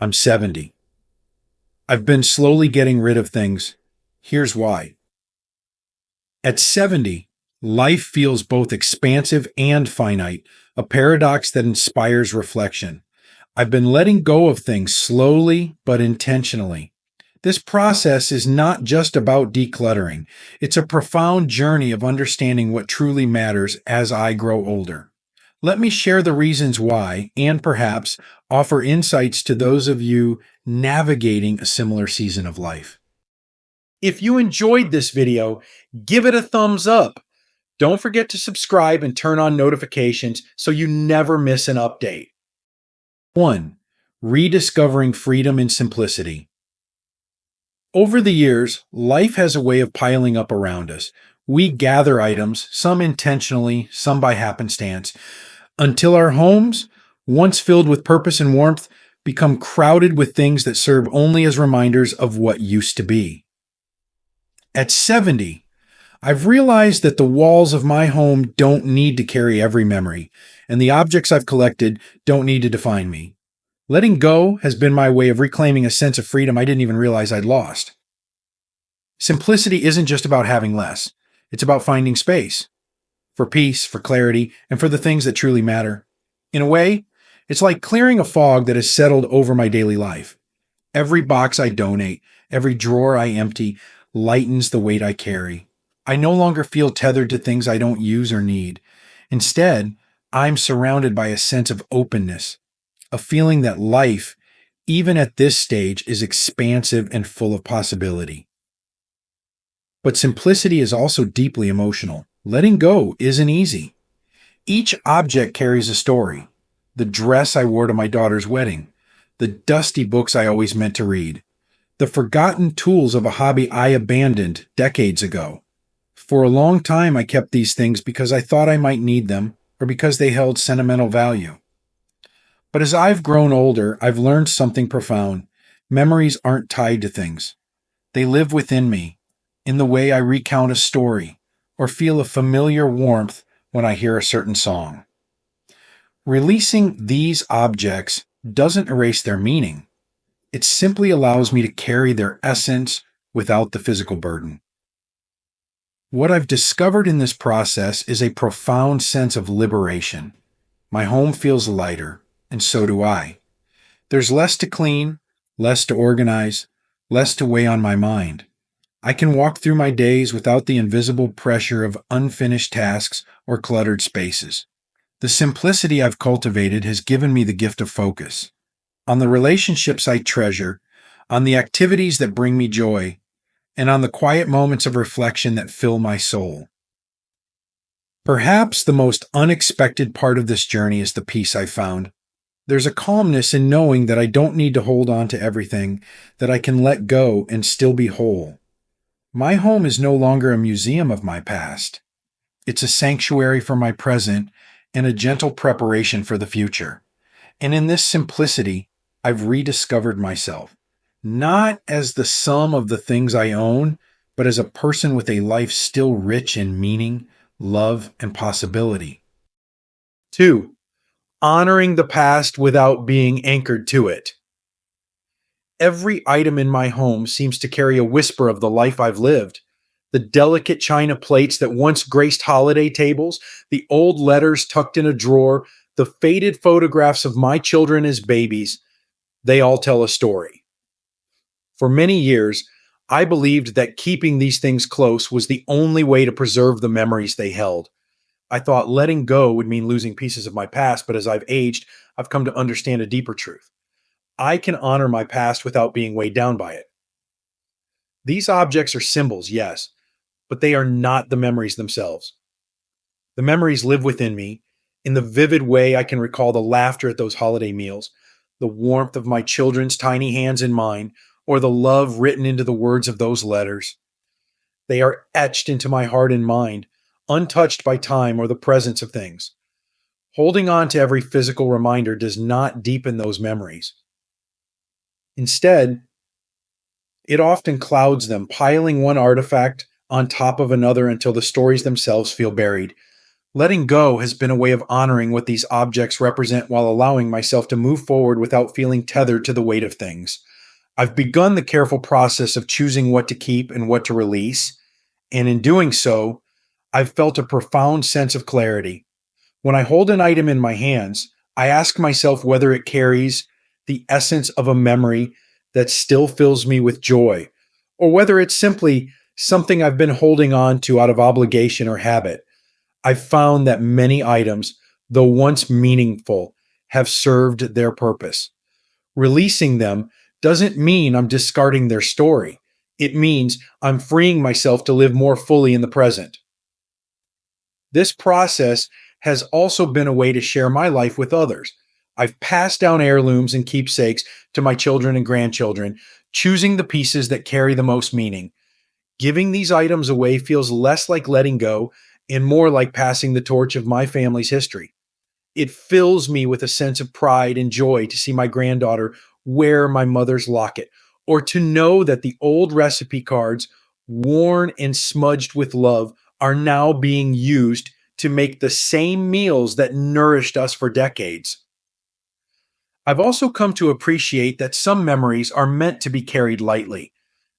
I'm 70. I've been slowly getting rid of things. Here's why. At 70, life feels both expansive and finite, a paradox that inspires reflection. I've been letting go of things slowly but intentionally. This process is not just about decluttering, it's a profound journey of understanding what truly matters as I grow older. Let me share the reasons why, and perhaps offer insights to those of you navigating a similar season of life. If you enjoyed this video, give it a thumbs up. Don't forget to subscribe and turn on notifications so you never miss an update. 1. Rediscovering freedom and simplicity. Over the years, life has a way of piling up around us. We gather items, some intentionally, some by happenstance, until our homes, once filled with purpose and warmth, become crowded with things that serve only as reminders of what used to be. At 70, I've realized that the walls of my home don't need to carry every memory, and the objects I've collected don't need to define me. Letting go has been my way of reclaiming a sense of freedom I didn't even realize I'd lost. Simplicity isn't just about having less. It's about finding space for peace, for clarity, and for the things that truly matter. In a way, it's like clearing a fog that has settled over my daily life. Every box I donate, every drawer I empty, lightens the weight I carry. I no longer feel tethered to things I don't use or need. Instead, I'm surrounded by a sense of openness, a feeling that life, even at this stage, is expansive and full of possibility. But simplicity is also deeply emotional. Letting go isn't easy. Each object carries a story. The dress I wore to my daughter's wedding, the dusty books I always meant to read, the forgotten tools of a hobby I abandoned decades ago. For a long time, I kept these things because I thought I might need them or because they held sentimental value. But as I've grown older, I've learned something profound. Memories aren't tied to things. They live within me, in the way I recount a story or feel a familiar warmth when I hear a certain song. Releasing these objects doesn't erase their meaning. It simply allows me to carry their essence without the physical burden. What I've discovered in this process is a profound sense of liberation. My home feels lighter, and so do I. There's less to clean, less to organize, less to weigh on my mind. I can walk through my days without the invisible pressure of unfinished tasks or cluttered spaces. The simplicity I've cultivated has given me the gift of focus on the relationships I treasure, on the activities that bring me joy, and on the quiet moments of reflection that fill my soul. Perhaps the most unexpected part of this journey is the peace I found. There's a calmness in knowing that I don't need to hold on to everything, that I can let go and still be whole. My home is no longer a museum of my past. It's a sanctuary for my present and a gentle preparation for the future. And in this simplicity, I've rediscovered myself, not as the sum of the things I own, but as a person with a life still rich in meaning, love, and possibility. 2. Honoring the past without being anchored to it. Every item in my home seems to carry a whisper of the life I've lived. The delicate china plates that once graced holiday tables, the old letters tucked in a drawer, the faded photographs of my children as babies, they all tell a story. For many years, I believed that keeping these things close was the only way to preserve the memories they held. I thought letting go would mean losing pieces of my past, but as I've aged, I've come to understand a deeper truth. I can honor my past without being weighed down by it. These objects are symbols, yes, but they are not the memories themselves. The memories live within me. In the vivid way I can recall the laughter at those holiday meals, the warmth of my children's tiny hands in mine, or the love written into the words of those letters. They are etched into my heart and mind, untouched by time or the presence of things. Holding on to every physical reminder does not deepen those memories. Instead, it often clouds them, piling one artifact on top of another until the stories themselves feel buried. Letting go has been a way of honoring what these objects represent while allowing myself to move forward without feeling tethered to the weight of things. I've begun the careful process of choosing what to keep and what to release, and in doing so, I've felt a profound sense of clarity. When I hold an item in my hands, I ask myself whether it carries the essence of a memory that still fills me with joy, or whether it's simply something I've been holding on to out of obligation or habit. I've found that many items, though once meaningful, have served their purpose. Releasing them doesn't mean I'm discarding their story. It means I'm freeing myself to live more fully in the present. This process has also been a way to share my life with others. I've passed down heirlooms and keepsakes to my children and grandchildren, choosing the pieces that carry the most meaning. Giving these items away feels less like letting go and more like passing the torch of my family's history. It fills me with a sense of pride and joy to see my granddaughter wear my mother's locket, or to know that the old recipe cards, worn and smudged with love, are now being used to make the same meals that nourished us for decades. I've also come to appreciate that some memories are meant to be carried lightly.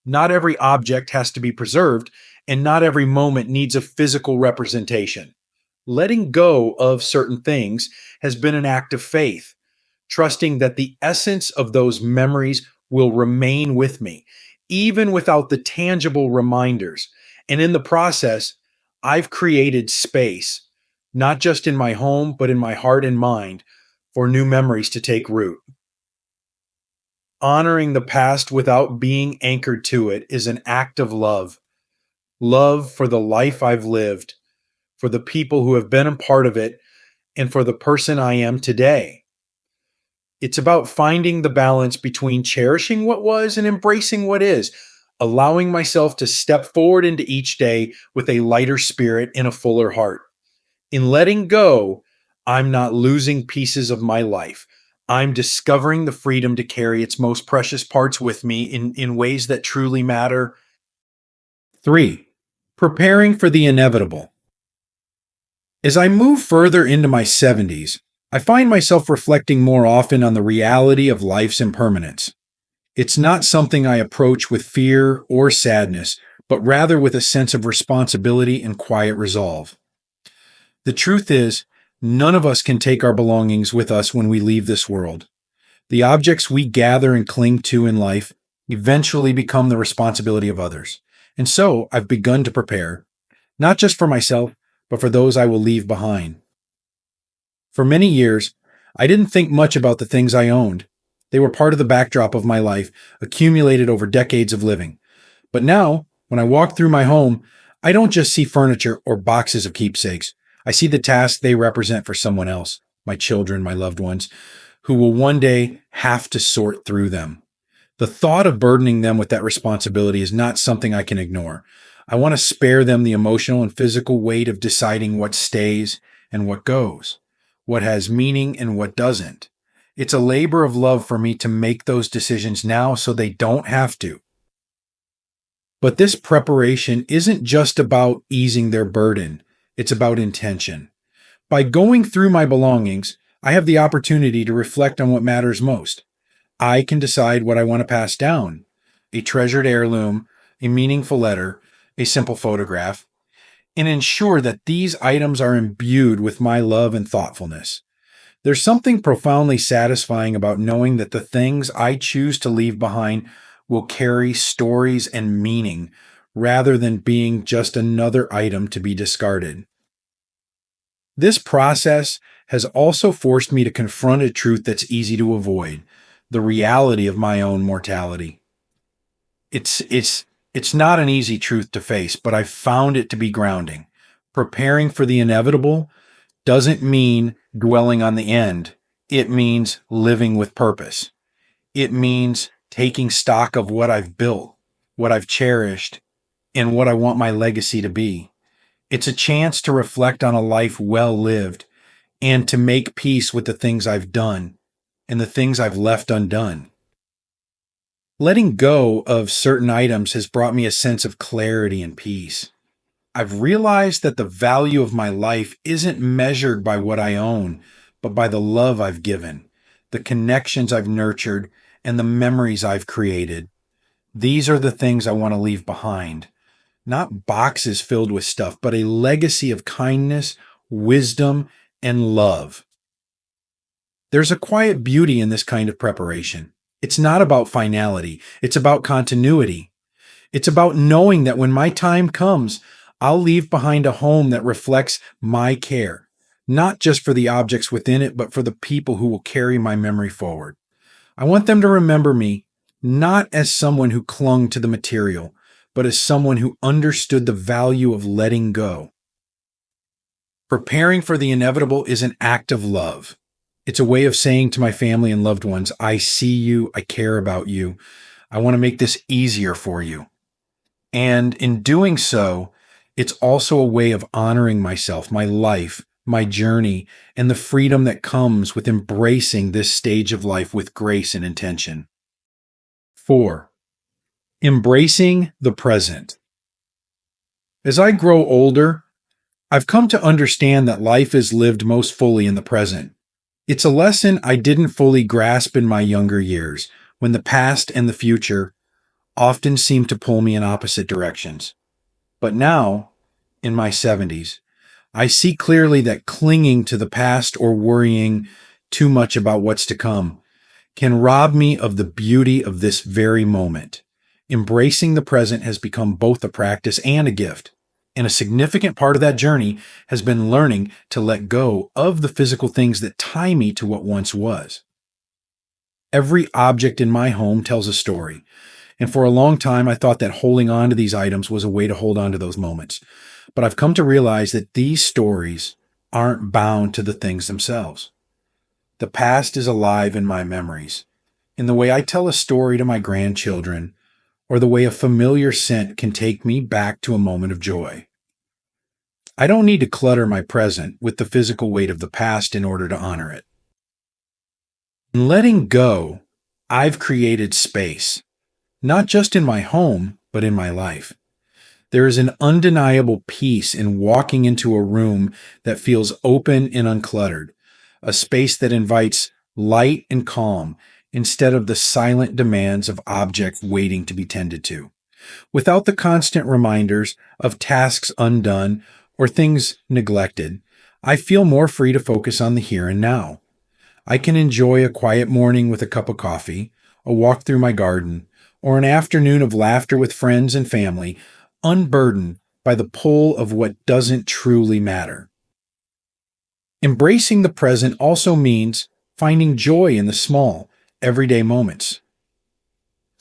Not every object has to be preserved, and not every moment needs a physical representation. Letting go of certain things has been an act of faith, trusting that the essence of those memories will remain with me, even without the tangible reminders. And in the process, I've created space, not just in my home, but in my heart and mind, for new memories to take root. Honoring the past without being anchored to it is an act of love. Love for the life I've lived, for the people who have been a part of it, and for the person I am today. It's about finding the balance between cherishing what was and embracing what is, allowing myself to step forward into each day with a lighter spirit and a fuller heart. In letting go, I'm not losing pieces of my life. I'm discovering the freedom to carry its most precious parts with me in ways that truly matter. 3. Preparing for the inevitable. As I move further into my 70s, I find myself reflecting more often on the reality of life's impermanence. It's not something I approach with fear or sadness, but rather with a sense of responsibility and quiet resolve. The truth is, none of us can take our belongings with us when we leave this world. The objects we gather and cling to in life eventually become the responsibility of others. And so I've begun to prepare, not just for myself, but for those I will leave behind. For many years, I didn't think much about the things I owned. They were part of the backdrop of my life, accumulated over decades of living. But now, when I walk through my home, I don't just see furniture or boxes of keepsakes. I see the task they represent for someone else, my children, my loved ones, who will one day have to sort through them. The thought of burdening them with that responsibility is not something I can ignore. I want to spare them the emotional and physical weight of deciding what stays and what goes, what has meaning and what doesn't. It's a labor of love for me to make those decisions now so they don't have to. But this preparation isn't just about easing their burden, it's about intention. By going through my belongings, I have the opportunity to reflect on what matters most. I can decide what I want to pass down: a treasured heirloom, a meaningful letter, a simple photograph, and ensure that these items are imbued with my love and thoughtfulness. There's something profoundly satisfying about knowing that the things I choose to leave behind will carry stories and meaning rather than being just another item to be discarded. This process has also forced me to confront a truth that's easy to avoid: the reality of my own mortality. It's not an easy truth to face, but I've found it to be grounding. Preparing for the inevitable doesn't mean dwelling on the end. It means living with purpose. It means taking stock of what I've built, what I've cherished, and what I want my legacy to be. It's a chance to reflect on a life well lived and to make peace with the things I've done and the things I've left undone. Letting go of certain items has brought me a sense of clarity and peace. I've realized that the value of my life isn't measured by what I own, but by the love I've given, the connections I've nurtured, and the memories I've created. These are the things I want to leave behind. Not boxes filled with stuff, but a legacy of kindness, wisdom, and love. There's a quiet beauty in this kind of preparation. It's not about finality, it's about continuity. It's about knowing that when my time comes, I'll leave behind a home that reflects my care, not just for the objects within it, but for the people who will carry my memory forward. I want them to remember me not as someone who clung to the material, but as someone who understood the value of letting go. Preparing for the inevitable is an act of love. It's a way of saying to my family and loved ones, I see you, I care about you, I want to make this easier for you. And in doing so, it's also a way of honoring myself, my life, my journey, and the freedom that comes with embracing this stage of life with grace and intention. 4. Embracing the present. As I grow older, I've come to understand that life is lived most fully in the present. It's a lesson I didn't fully grasp in my younger years, when the past and the future often seemed to pull me in opposite directions. But now, in my 70s, I see clearly that clinging to the past or worrying too much about what's to come can rob me of the beauty of this very moment. Embracing the present has become both a practice and a gift. And a significant part of that journey has been learning to let go of the physical things that tie me to what once was. Every object in my home tells a story. And for a long time, I thought that holding on to these items was a way to hold on to those moments. But I've come to realize that these stories aren't bound to the things themselves. The past is alive in my memories, in the way I tell a story to my grandchildren, or the way a familiar scent can take me back to a moment of joy. I don't need to clutter my present with the physical weight of the past in order to honor it. In letting go, I've created space, not just in my home, but in my life. There is an undeniable peace in walking into a room that feels open and uncluttered, a space that invites light and calm instead of the silent demands of objects waiting to be tended to. Without the constant reminders of tasks undone or things neglected, I feel more free to focus on the here and now. I can enjoy a quiet morning with a cup of coffee, a walk through my garden, or an afternoon of laughter with friends and family, unburdened by the pull of what doesn't truly matter. Embracing the present also means finding joy in the small, everyday moments.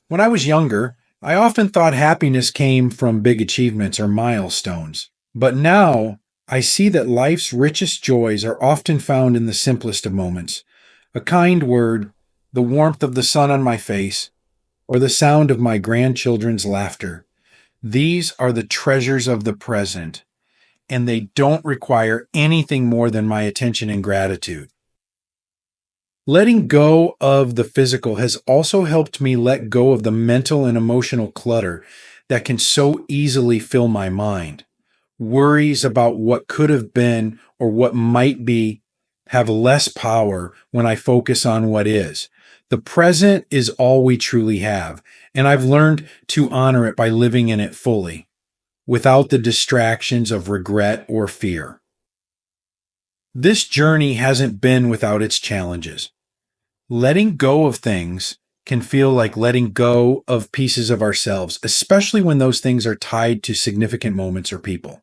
When I was younger, I often thought happiness came from big achievements or milestones. But now, I see that life's richest joys are often found in the simplest of moments. A kind word, the warmth of the sun on my face, or the sound of my grandchildren's laughter. These are the treasures of the present, and they don't require anything more than my attention and gratitude. Letting go of the physical has also helped me let go of the mental and emotional clutter that can so easily fill my mind. Worries about what could have been or what might be have less power when I focus on what is. The present is all we truly have, and I've learned to honor it by living in it fully, without the distractions of regret or fear. This journey hasn't been without its challenges. Letting go of things can feel like letting go of pieces of ourselves, especially when those things are tied to significant moments or people.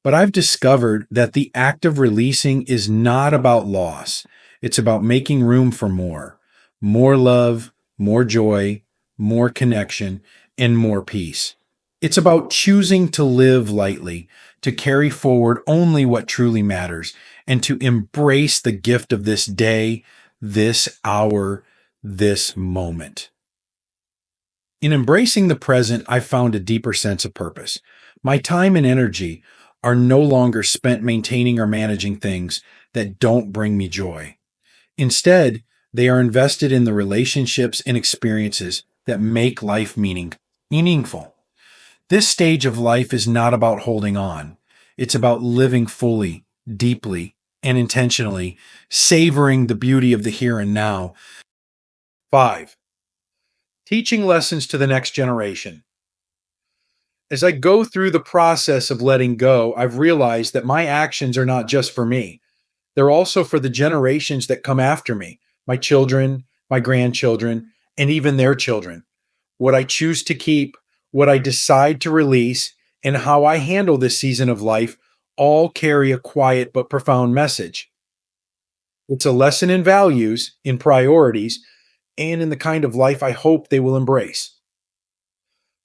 But I've discovered that the act of releasing is not about loss. It's about making room for more love, more joy, more connection, and more peace. It's about choosing to live lightly, to carry forward only what truly matters, and to embrace the gift of this day, this hour, this moment. In embracing the present, I've found a deeper sense of purpose. My time and energy are no longer spent maintaining or managing things that don't bring me joy. Instead, they are invested in the relationships and experiences that make life meaningful. This stage of life is not about holding on. It's about living fully, deeply, and intentionally, savoring the beauty of the here and now. 5. Teaching lessons to the next generation. As I go through the process of letting go, I've realized that my actions are not just for me. They're also for the generations that come after me, my children, my grandchildren, and even their children. What I choose to keep, what I decide to release, and how I handle this season of life all carry a quiet but profound message. It's a lesson in values, in priorities, and in the kind of life I hope they will embrace.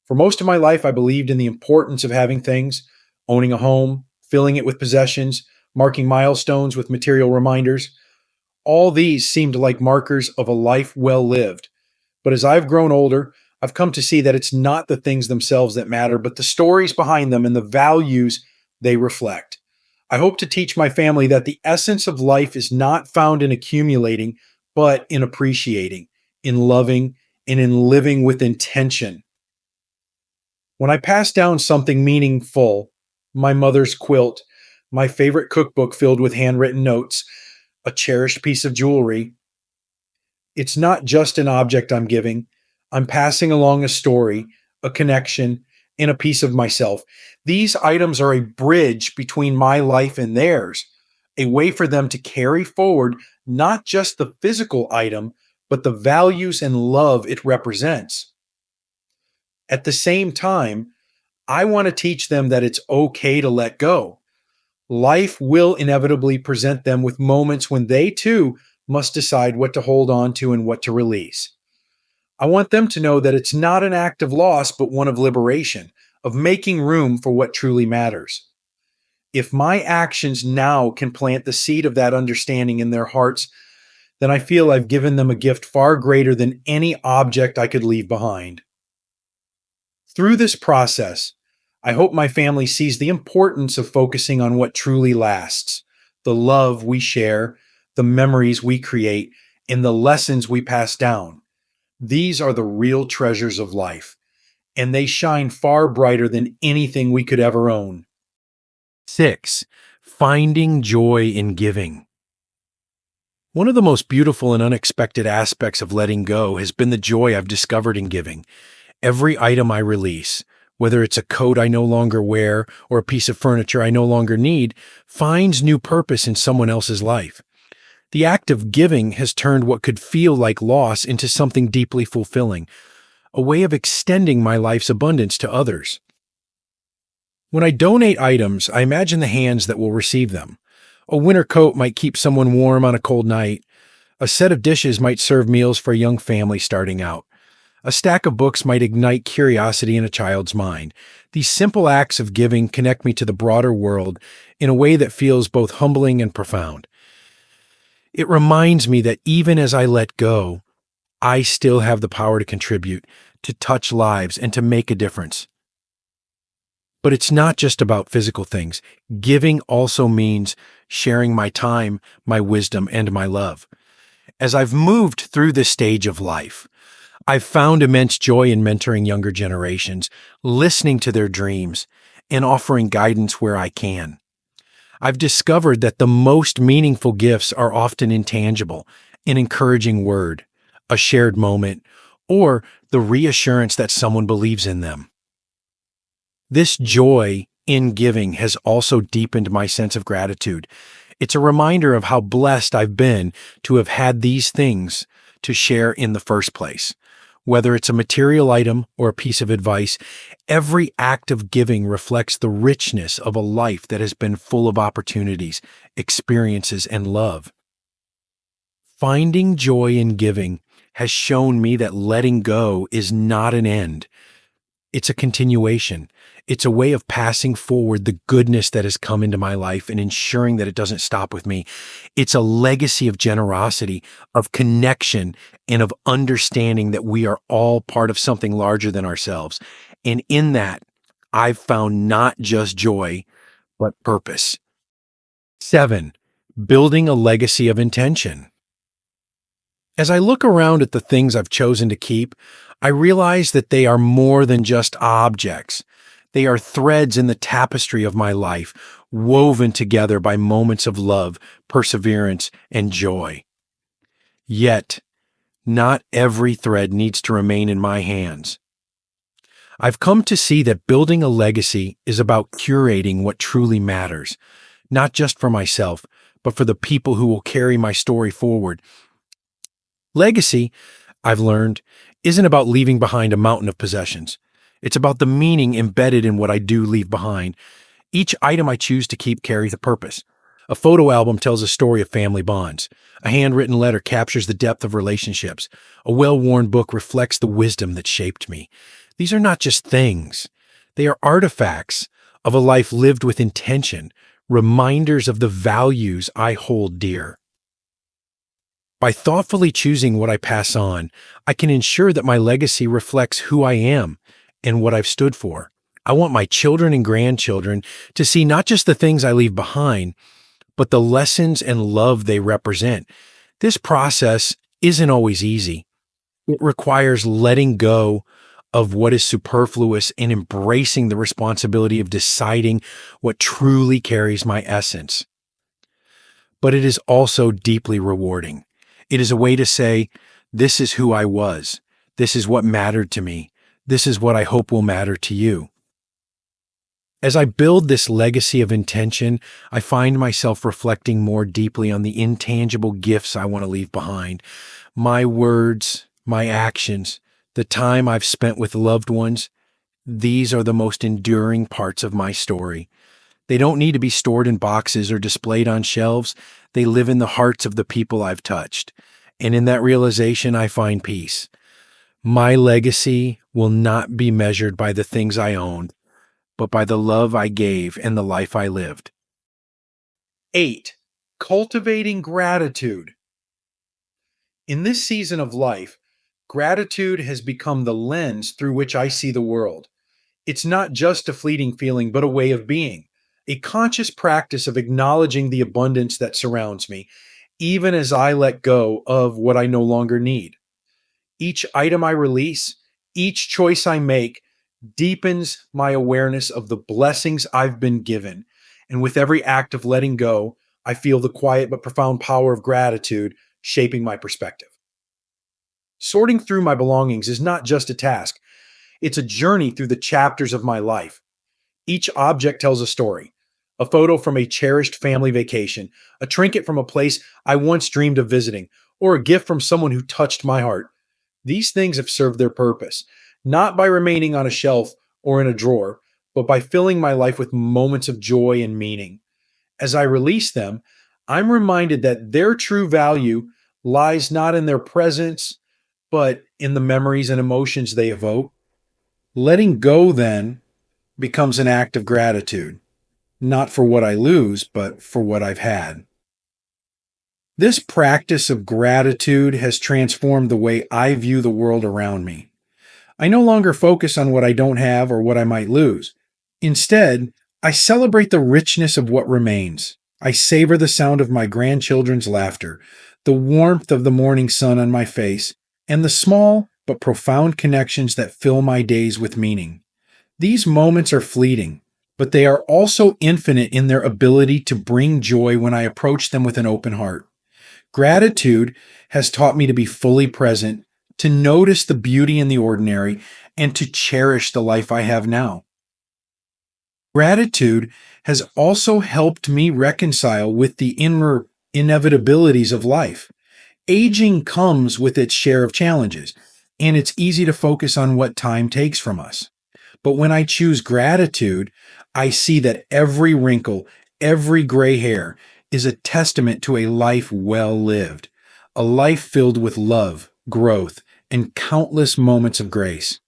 For most of my life, I believed in the importance of having things, owning a home, filling it with possessions, marking milestones with material reminders. All these seemed like markers of a life well lived. But as I've grown older, I've come to see that it's not the things themselves that matter, but the stories behind them and the values they reflect. I hope to teach my family that the essence of life is not found in accumulating, but in appreciating, in loving, and in living with intention. When I pass down something meaningful, my mother's quilt, my favorite cookbook filled with handwritten notes, a cherished piece of jewelry, it's not just an object I'm giving. I'm passing along a story, a connection, and a piece of myself. These items are a bridge between my life and theirs, a way for them to carry forward not just the physical item, but the values and love it represents. At the same time, I want to teach them that it's okay to let go. Life will inevitably present them with moments when they too must decide what to hold on to and what to release. I want them to know that it's not an act of loss, but one of liberation, of making room for what truly matters. If my actions now can plant the seed of that understanding in their hearts, then I feel I've given them a gift far greater than any object I could leave behind. Through this process, I hope my family sees the importance of focusing on what truly lasts, the love we share, the memories we create, and the lessons we pass down. These are the real treasures of life, and they shine far brighter than anything we could ever own. 6. Finding joy in giving. One of the most beautiful and unexpected aspects of letting go has been the joy I've discovered in giving. Every item I release, whether it's a coat I no longer wear or a piece of furniture I no longer need, finds new purpose in someone else's life. The act of giving has turned what could feel like loss into something deeply fulfilling, a way of extending my life's abundance to others. When I donate items, I imagine the hands that will receive them. A winter coat might keep someone warm on a cold night. A set of dishes might serve meals for a young family starting out. A stack of books might ignite curiosity in a child's mind. These simple acts of giving connect me to the broader world in a way that feels both humbling and profound. It reminds me that even as I let go, I still have the power to contribute, to touch lives, and to make a difference. But it's not just about physical things. Giving also means sharing my time, my wisdom, and my love. As I've moved through this stage of life, I've found immense joy in mentoring younger generations, listening to their dreams, and offering guidance where I can. I've discovered that the most meaningful gifts are often intangible: an encouraging word, a shared moment, or the reassurance that someone believes in them. This joy in giving has also deepened my sense of gratitude. It's a reminder of how blessed I've been to have had these things to share in the first place. Whether it's a material item or a piece of advice, every act of giving reflects the richness of a life that has been full of opportunities, experiences, and love. Finding joy in giving has shown me that letting go is not an end. It's a continuation. It's a way of passing forward the goodness that has come into my life and ensuring that it doesn't stop with me. It's a legacy of generosity, of connection, and of understanding that we are all part of something larger than ourselves. And in that, I've found not just joy, but purpose. 7. Building a legacy of intention. As I look around at the things I've chosen to keep, I realize that they are more than just objects. They are threads in the tapestry of my life, woven together by moments of love, perseverance, and joy. Yet, not every thread needs to remain in my hands. I've come to see that building a legacy is about curating what truly matters, not just for myself, but for the people who will carry my story forward. Legacy, I've learned, isn't about leaving behind a mountain of possessions. It's about the meaning embedded in what I do leave behind. Each item I choose to keep carries a purpose. A photo album tells a story of family bonds. A handwritten letter captures the depth of relationships. A well-worn book reflects the wisdom that shaped me. These are not just things. They are artifacts of a life lived with intention, reminders of the values I hold dear. By thoughtfully choosing what I pass on, I can ensure that my legacy reflects who I am and what I've stood for. I want my children and grandchildren to see not just the things I leave behind, but the lessons and love they represent. This process isn't always easy. It requires letting go of what is superfluous and embracing the responsibility of deciding what truly carries my essence. But it is also deeply rewarding. It is a way to say, this is who I was. This is what mattered to me. This is what I hope will matter to you. As I build this legacy of intention, I find myself reflecting more deeply on the intangible gifts I want to leave behind. My words, my actions, the time I've spent with loved ones, these are the most enduring parts of my story. They don't need to be stored in boxes or displayed on shelves. They live in the hearts of the people I've touched. And in that realization, I find peace. My legacy will not be measured by the things I owned, but by the love I gave and the life I lived. 8. Cultivating gratitude. In this season of life, gratitude has become the lens through which I see the world. It's not just a fleeting feeling, but a way of being, a conscious practice of acknowledging the abundance that surrounds me, even as I let go of what I no longer need. Each item I release, each choice I make, deepens my awareness of the blessings I've been given. And with every act of letting go, I feel the quiet but profound power of gratitude shaping my perspective. Sorting through my belongings is not just a task, it's a journey through the chapters of my life. Each object tells a story. A photo from a cherished family vacation, a trinket from a place I once dreamed of visiting, or a gift from someone who touched my heart. These things have served their purpose, not by remaining on a shelf or in a drawer, but by filling my life with moments of joy and meaning. As I release them, I'm reminded that their true value lies not in their presence, but in the memories and emotions they evoke. Letting go, then, becomes an act of gratitude, not for what I lose, but for what I've had. This practice of gratitude has transformed the way I view the world around me. I no longer focus on what I don't have or what I might lose. Instead, I celebrate the richness of what remains. I savor the sound of my grandchildren's laughter, the warmth of the morning sun on my face, and the small but profound connections that fill my days with meaning. These moments are fleeting, but they are also infinite in their ability to bring joy when I approach them with an open heart. Gratitude has taught me to be fully present, to notice the beauty in the ordinary, and to cherish the life I have now. Gratitude has also helped me reconcile with the inner inevitabilities of life. Aging comes with its share of challenges, and it's easy to focus on what time takes from us. But when I choose gratitude, I see that every wrinkle, every gray hair is a testament to a life well lived, a life filled with love, growth, and countless moments of grace.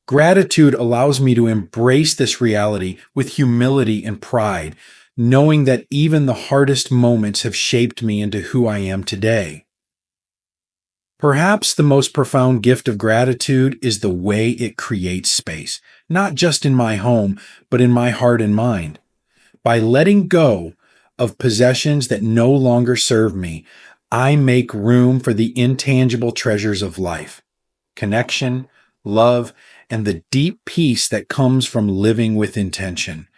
Gratitude allows me to embrace this reality with humility and pride, knowing that even the hardest moments have shaped me into who I am today. Perhaps the most profound gift of gratitude is the way it creates space, not just in my home, but in my heart and mind. By letting go of possessions that no longer serve me, I make room for the intangible treasures of life: connection, love, and the deep peace that comes from living with intention.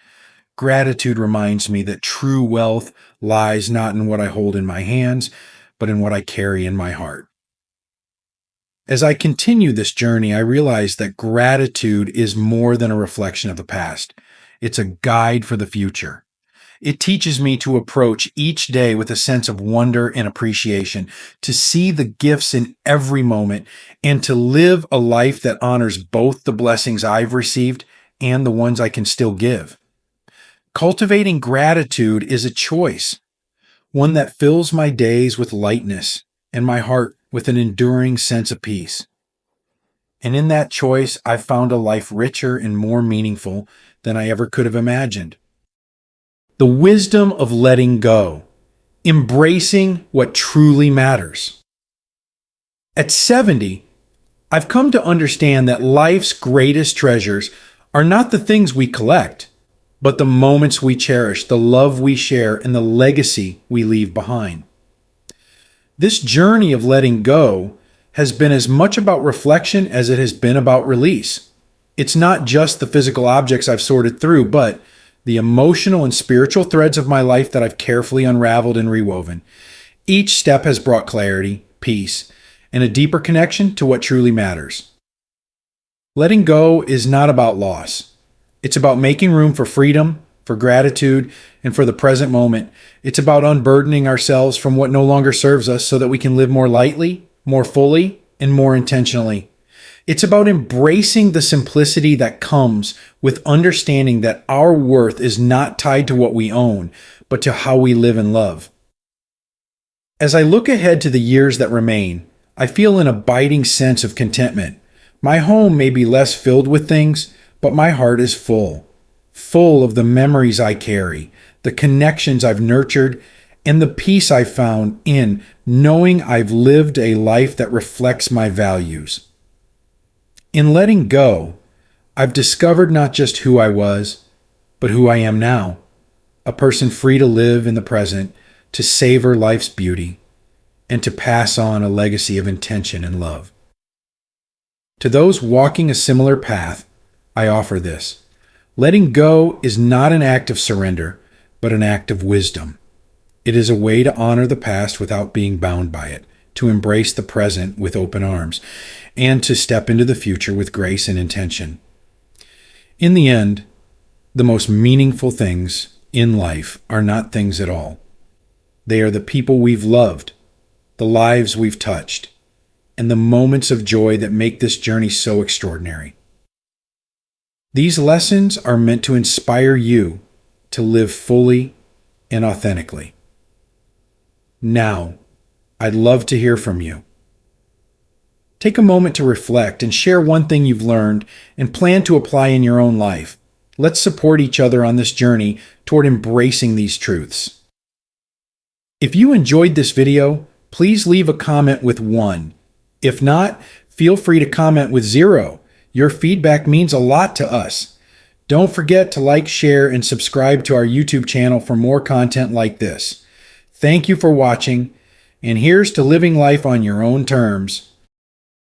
Gratitude reminds me that true wealth lies not in what I hold in my hands, but in what I carry in my heart. As I continue this journey, I realize that gratitude is more than a reflection of the past. It's a guide for the future. It teaches me to approach each day with a sense of wonder and appreciation, to see the gifts in every moment, and to live a life that honors both the blessings I've received and the ones I can still give. Cultivating gratitude is a choice, one that fills my days with lightness and my heart with an enduring sense of peace. And in that choice, I've found a life richer and more meaningful than I ever could have imagined. The wisdom of letting go, embracing what truly matters. At 70, I've come to understand that life's greatest treasures are not the things we collect, but the moments we cherish, the love we share, and the legacy we leave behind. This journey of letting go has been as much about reflection as it has been about release. It's not just the physical objects I've sorted through, but the emotional and spiritual threads of my life that I've carefully unraveled and rewoven. Each step has brought clarity, peace, and a deeper connection to what truly matters. Letting go is not about loss. It's about making room for freedom, for gratitude, and for the present moment. It's about unburdening ourselves from what no longer serves us so that we can live more lightly, more fully, and more intentionally. It's about embracing the simplicity that comes with understanding that our worth is not tied to what we own, but to how we live and love. As I look ahead to the years that remain, I feel an abiding sense of contentment. My home may be less filled with things, but my heart is full of the memories I carry, the connections I've nurtured, and the peace I've found in knowing I've lived a life that reflects my values. In letting go, I've discovered not just who I was, but who I am now, a person free to live in the present, to savor life's beauty, and to pass on a legacy of intention and love. To those walking a similar path, I offer this. Letting go is not an act of surrender, but an act of wisdom. It is a way to honor the past without being bound by it, to embrace the present with open arms, and to step into the future with grace and intention. In the end, the most meaningful things in life are not things at all. They are the people we've loved, the lives we've touched, and the moments of joy that make this journey so extraordinary. These lessons are meant to inspire you to live fully and authentically. Now, I'd love to hear from you. Take a moment to reflect and share one thing you've learned and plan to apply in your own life. Let's support each other on this journey toward embracing these truths. If you enjoyed this video, please leave a comment with 1. If not, feel free to comment with 0. Your feedback means a lot to us. Don't forget to like, share, and subscribe to our YouTube channel for more content like this. Thank you for watching, and here's to living life on your own terms.